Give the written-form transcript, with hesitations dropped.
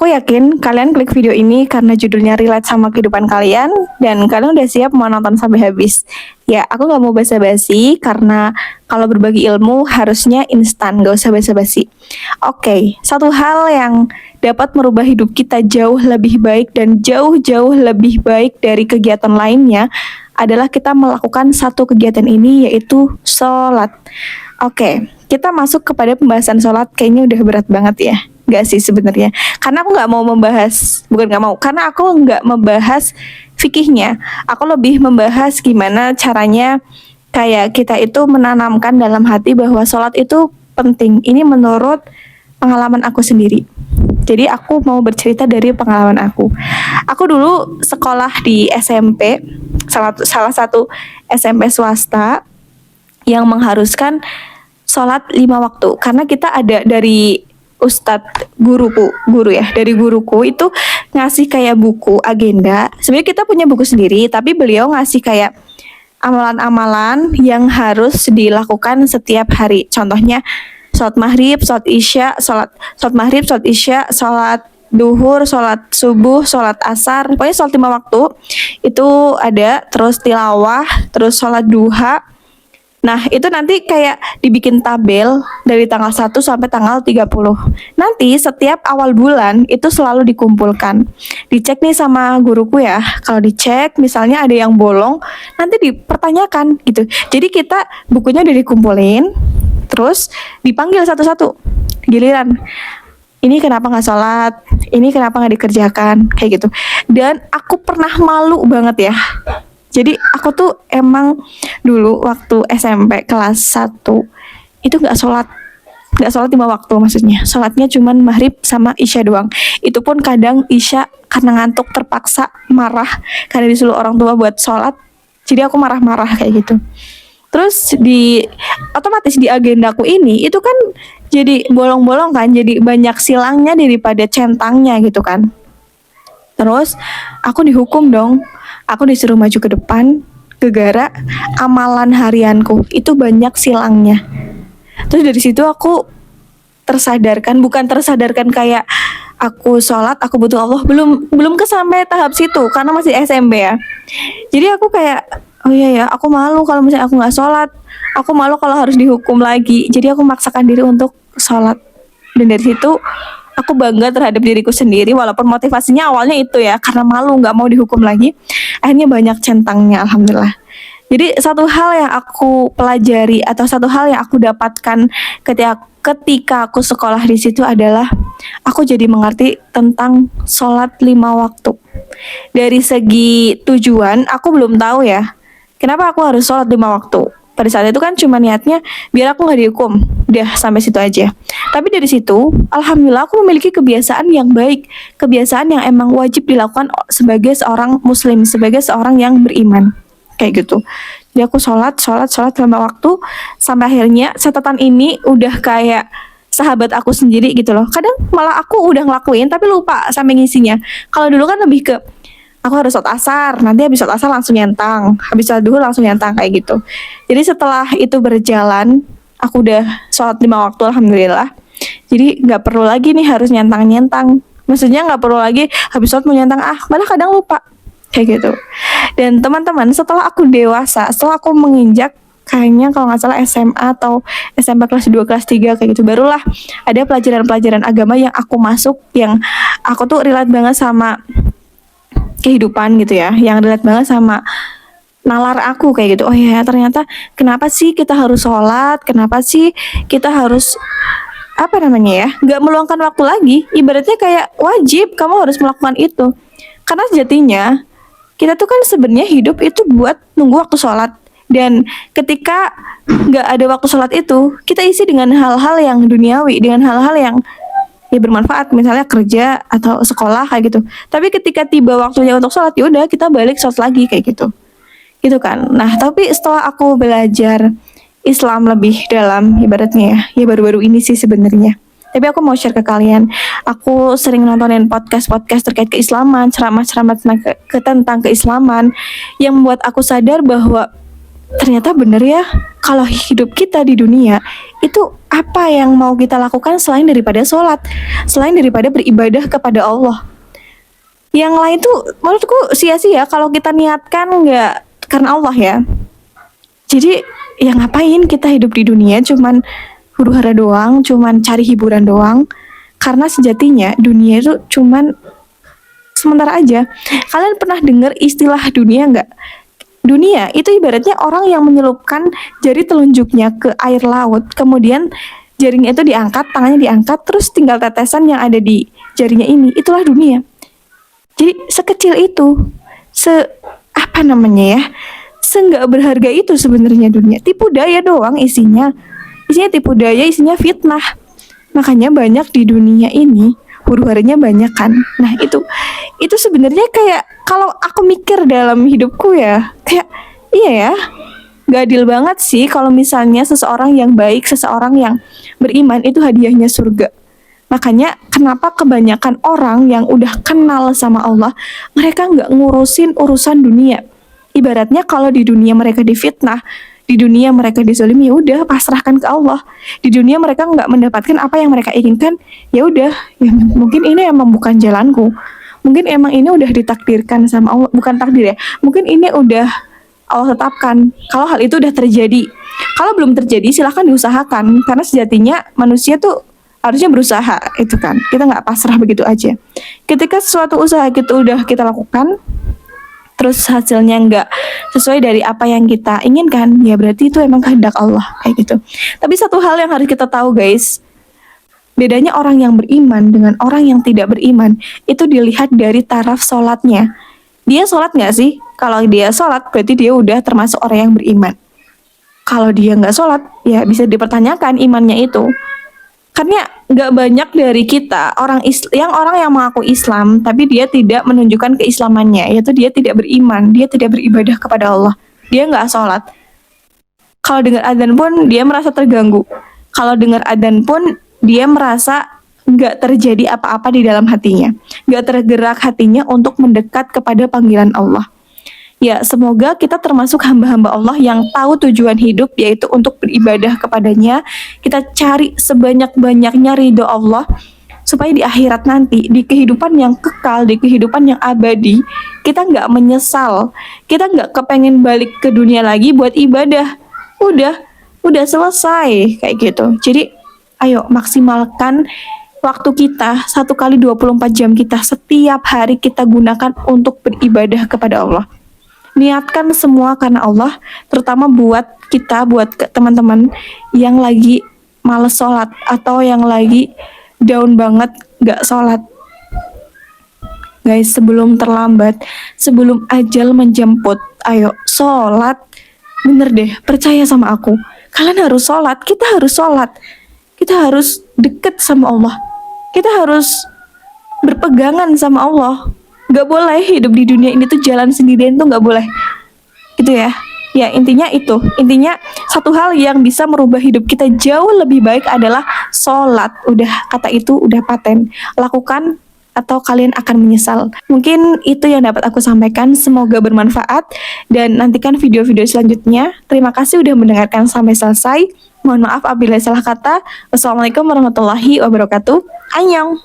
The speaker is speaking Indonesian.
Aku yakin kalian klik video ini karena judulnya relate sama kehidupan kalian dan kalian udah siap mau nonton sampai habis. Ya, aku gak mau basa-basi karena kalau berbagi ilmu harusnya instan, gak usah basa-basi. Oke, satu hal yang dapat merubah hidup kita jauh lebih baik dan jauh-jauh lebih baik dari kegiatan lainnya adalah kita melakukan satu kegiatan ini, yaitu sholat. Oke, kita masuk kepada pembahasan sholat. Kayaknya udah berat banget ya. Gak sih sebenarnya, karena aku nggak mau membahas, bukan nggak mau, karena aku nggak membahas fikihnya. Aku lebih membahas gimana caranya kayak kita itu menanamkan dalam hati bahwa sholat itu penting. Ini menurut pengalaman aku sendiri. Jadi aku mau bercerita dari pengalaman aku. Aku dulu sekolah di SMP, salah satu SMP swasta yang mengharuskan sholat 5 waktu. Karena kita ada dari Ustadz guru ya, dari guruku itu ngasih kayak buku agenda. Sebenarnya kita punya buku sendiri, tapi beliau ngasih kayak amalan-amalan yang harus dilakukan setiap hari. Contohnya sholat maghrib, sholat isya, sholat maghrib, sholat isya, sholat duhur, sholat subuh, sholat asar. Pokoknya sholat 5 waktu itu ada. Terus tilawah, terus sholat duha. Nah, itu nanti kayak dibikin tabel dari tanggal 1 sampai tanggal 30. Nanti setiap awal bulan itu selalu dikumpulkan. Dicek nih sama guruku ya. Kalau dicek misalnya ada yang bolong, nanti dipertanyakan gitu. Jadi kita bukunya udah dikumpulin, terus dipanggil satu-satu. Giliran. Ini kenapa nggak sholat? Ini kenapa nggak dikerjakan? Kayak gitu. Dan aku pernah malu banget ya. Jadi aku tuh emang dulu waktu SMP kelas 1 itu gak sholat 5 waktu maksudnya. Sholatnya cuman maghrib sama isya doang. Itu pun kadang isya karena ngantuk terpaksa marah karena disuruh orang tua buat sholat. Jadi aku marah-marah kayak gitu. Terus otomatis di agendaku ini itu kan jadi bolong-bolong kan. Jadi banyak silangnya daripada centangnya gitu kan. Terus aku dihukum dong. Aku disuruh maju ke depan gara-gara amalan harianku itu banyak silangnya. Terus dari situ aku bukan tersadarkan kayak aku sholat, aku butuh Allah, belum kesampai tahap situ karena masih SMP ya. Jadi aku kayak, oh iya ya, aku malu kalau misalnya aku nggak sholat, aku malu kalau harus dihukum lagi. Jadi aku memaksakan diri untuk sholat. Dan dari situ aku bangga terhadap diriku sendiri, walaupun motivasinya awalnya itu ya, karena malu nggak mau dihukum lagi. Akhirnya banyak centangnya, alhamdulillah. Jadi satu hal yang aku pelajari atau satu hal yang aku dapatkan ketika aku sekolah di situ adalah aku jadi mengerti tentang sholat 5 waktu. Dari segi tujuan, aku belum tahu ya, kenapa aku harus sholat 5 waktu. Pada saat itu kan cuma niatnya biar aku gak dihukum. Udah sampai situ aja. Tapi dari situ, alhamdulillah aku memiliki kebiasaan yang baik. Kebiasaan yang emang wajib dilakukan sebagai seorang muslim, sebagai seorang yang beriman. Kayak gitu. Jadi aku sholat selama waktu. Sampai akhirnya catatan ini udah kayak sahabat aku sendiri gitu loh. Kadang malah aku udah ngelakuin tapi lupa sampai ngisinya. Kalau dulu kan lebih ke aku harus sholat asar, nanti habis sholat asar langsung nyentang, habis sholat duhur langsung nyentang kayak gitu. Jadi setelah itu berjalan, aku udah sholat 5 waktu alhamdulillah. Jadi nggak perlu lagi nih harus nyentang. Maksudnya nggak perlu lagi habis sholat mau nyentang, malah kadang lupa kayak gitu. Dan teman-teman, setelah aku dewasa, setelah aku menginjak kayaknya kalau nggak salah SMA atau SMP kelas 2, kelas 3 kayak gitu, barulah ada pelajaran-pelajaran agama yang aku masuk, yang aku tuh relate banget sama kehidupan gitu ya, yang relate banget sama nalar aku kayak gitu. Oh ya, ternyata kenapa sih kita harus sholat, kenapa sih kita harus nggak meluangkan waktu lagi. Ibaratnya kayak wajib kamu harus melakukan itu, karena sejatinya kita tuh kan sebenarnya hidup itu buat nunggu waktu sholat. Dan ketika nggak ada waktu sholat itu, kita isi dengan hal-hal yang duniawi, dengan hal-hal yang ya bermanfaat, misalnya kerja atau sekolah kayak gitu. Tapi ketika tiba waktunya untuk sholat, ya udah kita balik sholat lagi kayak gitu kan. Nah, tapi setelah aku belajar Islam lebih dalam, ibaratnya ya baru-baru ini sih sebenarnya. Tapi aku mau share ke kalian. Aku sering nontonin podcast terkait keislaman, ceramah-ceramah tentang keislaman, yang membuat aku sadar bahwa ternyata bener ya, kalau hidup kita di dunia itu apa yang mau kita lakukan selain daripada sholat, selain daripada beribadah kepada Allah. Yang lain tuh menurutku sia-sia kalau kita niatkan nggak karena Allah ya. Jadi ya ngapain kita hidup di dunia cuman huru-hara doang, cuman cari hiburan doang. Karena sejatinya dunia itu cuman sementara aja. Kalian pernah dengar istilah dunia nggak? Dunia itu ibaratnya orang yang menyelupkan jari telunjuknya ke air laut, kemudian jarinya itu diangkat, tangannya diangkat, terus tinggal tetesan yang ada di jarinya ini. Itulah dunia. Jadi sekecil itu, apa namanya ya, nggak berharga itu sebenarnya dunia. Tipu daya doang isinya. Isinya tipu daya, isinya fitnah. Makanya banyak di dunia ini huru-haranya banyak kan. Nah itu sebenarnya kayak kalau aku mikir dalam hidupku ya, kayak iya ya, gak adil banget sih kalau misalnya seseorang yang baik, seseorang yang beriman itu hadiahnya surga. Makanya kenapa kebanyakan orang yang udah kenal sama Allah, mereka nggak ngurusin urusan dunia. Ibaratnya kalau di dunia mereka difitnah, di dunia mereka dizalimi, ya udah pasrahkan ke Allah. Di dunia mereka nggak mendapatkan apa yang mereka inginkan, ya udah, ya mungkin ini emang bukan jalanku. Mungkin emang ini udah ditakdirkan sama Allah, bukan takdir ya. Mungkin ini udah Allah tetapkan. Kalau hal itu udah terjadi, kalau belum terjadi silahkan diusahakan, karena sejatinya manusia tuh harusnya berusaha itu kan, kita nggak pasrah begitu aja. Ketika suatu usaha kita udah kita lakukan terus hasilnya nggak sesuai dari apa yang kita inginkan, ya berarti itu emang kehendak Allah kayak gitu. Tapi satu hal yang harus kita tahu guys, bedanya orang yang beriman dengan orang yang tidak beriman itu dilihat dari taraf sholatnya. Dia sholat nggak sih? Kalau dia sholat berarti dia udah termasuk orang yang beriman. Kalau dia nggak sholat, ya bisa dipertanyakan imannya itu. Karena nggak banyak dari kita orang yang mengaku Islam tapi dia tidak menunjukkan keislamannya, yaitu dia tidak beriman, dia tidak beribadah kepada Allah, dia nggak sholat. Kalau dengar adzan pun dia merasa terganggu. Kalau dengar adzan pun dia merasa nggak terjadi apa-apa di dalam hatinya, nggak tergerak hatinya untuk mendekat kepada panggilan Allah. Ya, semoga kita termasuk hamba-hamba Allah yang tahu tujuan hidup, yaitu untuk beribadah kepadanya. Kita cari sebanyak-banyaknya ridho Allah, supaya di akhirat nanti, di kehidupan yang kekal, di kehidupan yang abadi, kita nggak menyesal. Kita nggak kepengen balik ke dunia lagi buat ibadah. Udah selesai, kayak gitu. Jadi, ayo maksimalkan waktu kita 1 kali 24 jam kita setiap hari kita gunakan untuk beribadah kepada Allah. Niatkan semua karena Allah, terutama buat kita, buat teman-teman yang lagi males sholat atau yang lagi down banget gak sholat. Guys, sebelum terlambat, sebelum ajal menjemput, ayo sholat. Bener deh, percaya sama aku. Kalian harus sholat, kita harus sholat. Kita harus deket sama Allah. Kita harus berpegangan sama Allah. Gak boleh hidup di dunia ini tuh jalan sendirian tuh gak boleh. Gitu ya. Ya intinya itu. Intinya satu hal yang bisa merubah hidup kita jauh lebih baik adalah sholat. Udah, kata itu udah paten. Lakukan atau kalian akan menyesal. Mungkin itu yang dapat aku sampaikan. Semoga bermanfaat. Dan nantikan video-video selanjutnya. Terima kasih udah mendengarkan sampai selesai. Mohon maaf apabila salah kata. Wassalamualaikum warahmatullahi wabarakatuh. Annyeong.